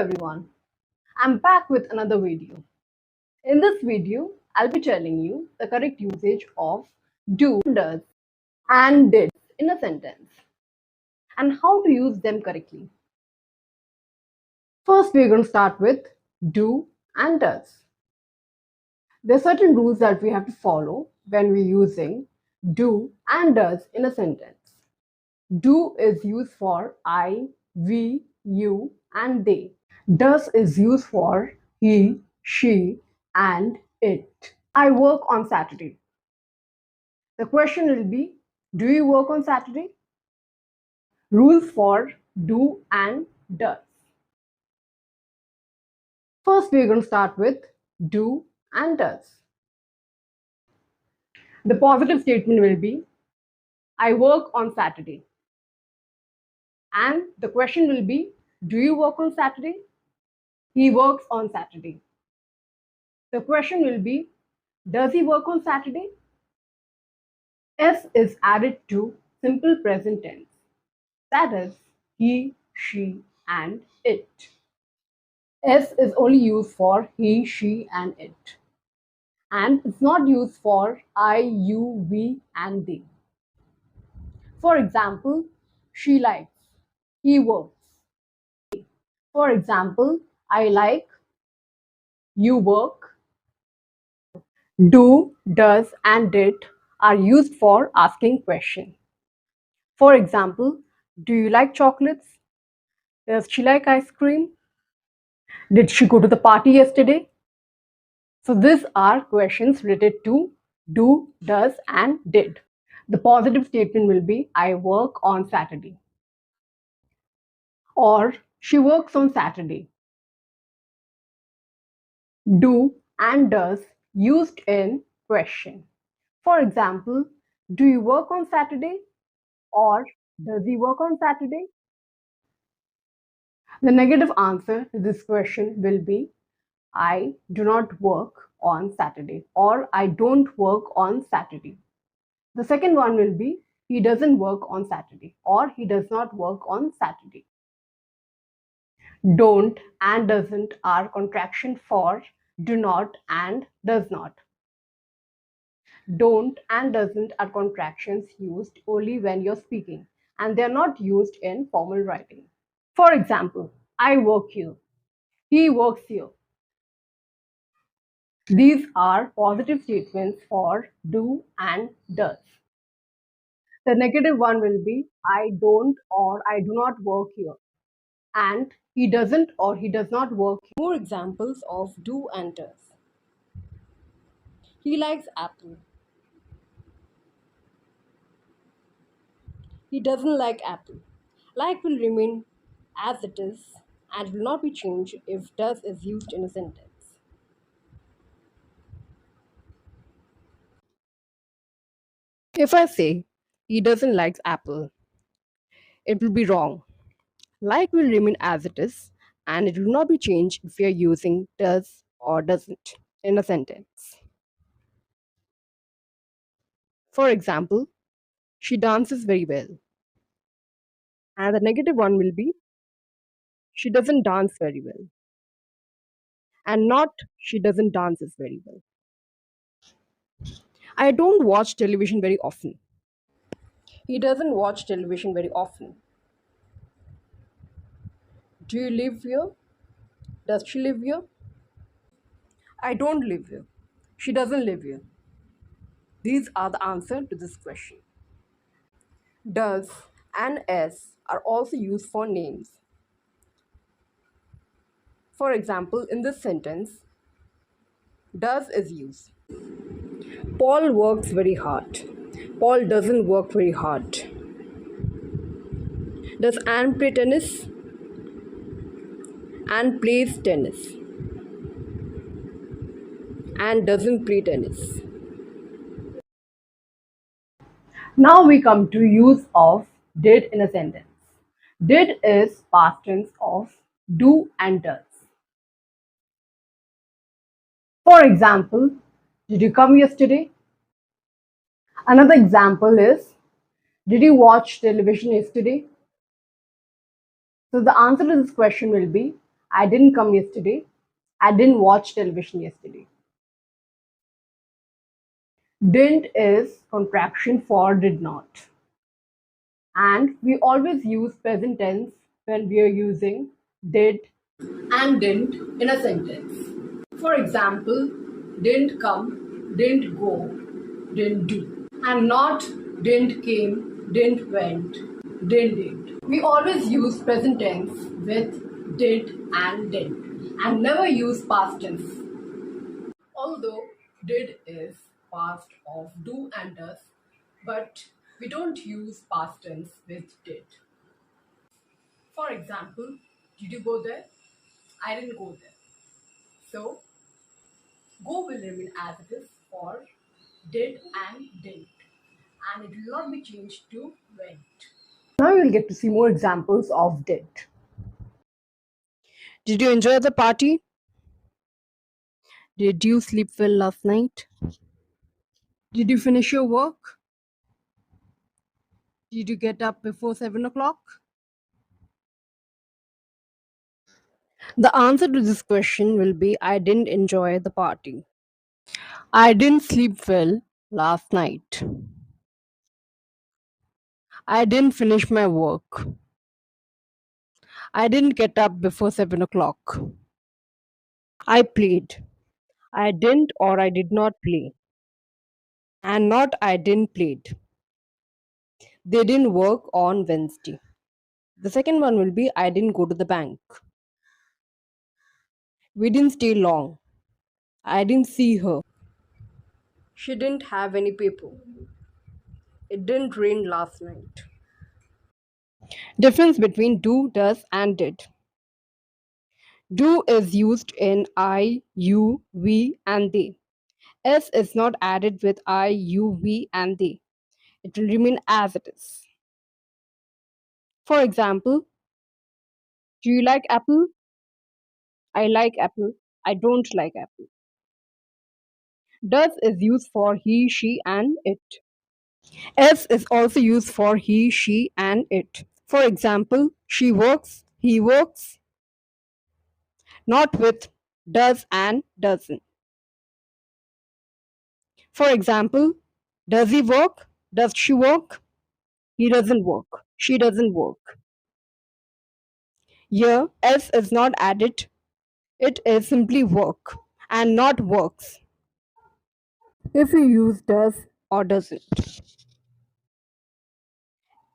everyone, I'm back with another video. In this video, I'll be telling you the correct usage of do, does, and did in a sentence and how to use them correctly. First, we're going to start with do and does. There are certain rules that we have to follow when we're using do and does in a sentence. Do is used for I, we, you, and they. Does is used for he, she, and it. I work on Saturday. The question will be, do you work on Saturday? Rules for do and does. First, we're going to start with do and does. The positive statement will be, I work on Saturday. And the question will be, do you work on Saturday? He works on Saturday. The question will be, does he work on Saturday? S is added to simple present tense. That is, he, she, and it. S is only used for he, she, and it. And it's not used for I, you, we, and they. For example, she likes, he works. For example, I like, you work. Do, does, and did are used for asking questions. For example, do you like chocolates? Does she like ice cream? Did she go to the party yesterday? So these are questions related to do, does, and did. The positive statement will be I work on Saturday. Or she works on Saturday. Do and does used in question. For example, do you work on Saturday? Or does he work on Saturday? The negative answer to this question will be I do not work on Saturday or I don't work on Saturday. The second one will be he doesn't work on Saturday or he does not work on Saturday. Don't and doesn't are contraction for do not and does not. Don't and doesn't are contractions used only when you're speaking and they're not used in formal writing. For example, I work here. He works here. These are positive statements for do and does. The negative one will be I don't or I do not work here. And he doesn't or he does not work here. More examples of do and does. He likes apple. He doesn't like apple. Like will remain as it is and will not be changed if does is used in a sentence. If I say he doesn't like apple, it will be wrong. Like will remain as it is and it will not be changed if we are using does or doesn't in a sentence. For example, she dances very well. And the negative one will be she doesn't dance very well. And not she doesn't dances very well. I don't watch television very often. He doesn't watch television very often. Do you live here? Does she live here? I don't live here. She doesn't live here. These are the answer to this question. Does and s are also used for names. For example, in this sentence, does is used. Paul works very hard. Paul doesn't work very hard. Does Anne play tennis? Anne plays tennis. Anne doesn't play tennis. Now we come to use of did in a sentence. Did is past tense of do and does. For example, did you come yesterday? Another example is, did you watch television yesterday? So the answer to this question will be, I didn't come yesterday. I didn't watch television yesterday. Didn't is contraction for did not. And we always use present tense when we are using did and didn't in a sentence. For example, didn't come, didn't go, didn't do. And not didn't came, didn't went, didn't did. We always use present tense with did and didn't and never use past tense. Although did is past of do and does, but we don't use past tense with did. For example, did you go there? I didn't go there. So go will remain as it is for did and didn't, and it will not be changed to went. Now you'll get to see more examples of did. Did you enjoy the party? Did you sleep well last night? Did you finish your work? Did you get up before 7 o'clock? The answer to this question will be I didn't enjoy the party. I didn't sleep well last night. I didn't finish my work. I didn't get up before 7 o'clock. I played. I didn't or I did not play. And not I didn't played. They didn't work on Wednesday. The second one will be I didn't go to the bank. We didn't stay long. I didn't see her. She didn't have any paper. It didn't rain last night. Difference between do, does, and did. Do is used in I, you, we, and they. S is not added with I, you, we, and they. It will remain as it is. For example, do you like apple? I like apple. I don't like apple. Does is used for he, she, and it. S is also used for he, she, and it. For example, she works, he works, not with does and doesn't. For example, does he work? Does she work? He doesn't work. She doesn't work. Here, S is not added. It is simply work and not works. If you use does or doesn't.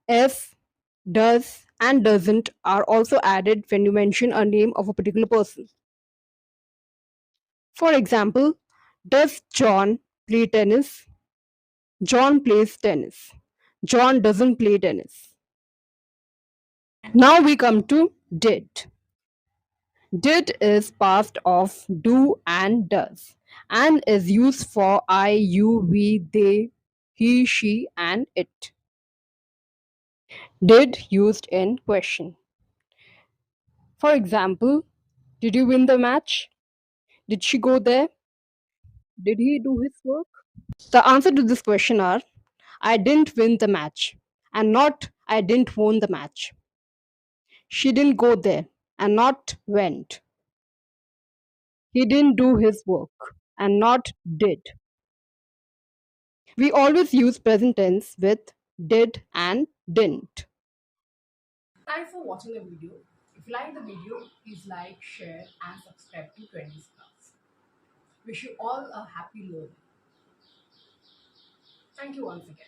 S, does, and doesn't are also added when you mention a name of a particular person. For example, does John play tennis? John plays tennis. John doesn't play tennis. Now we come to did. Did is past of do and does and is used for I, you, we, they, he, she, and it. Did used in question. For example, did you win the match? Did she go there? Did he do his work? The answer to this question are I didn't win the match and not I didn't won the match. She didn't go there and not went. He didn't do his work and not did. We always use present tense with did and didn't. Thanks for watching the video. If you like the video, please like, share, and subscribe to 20s Class. Wish you all a happy learning. Thank you once again.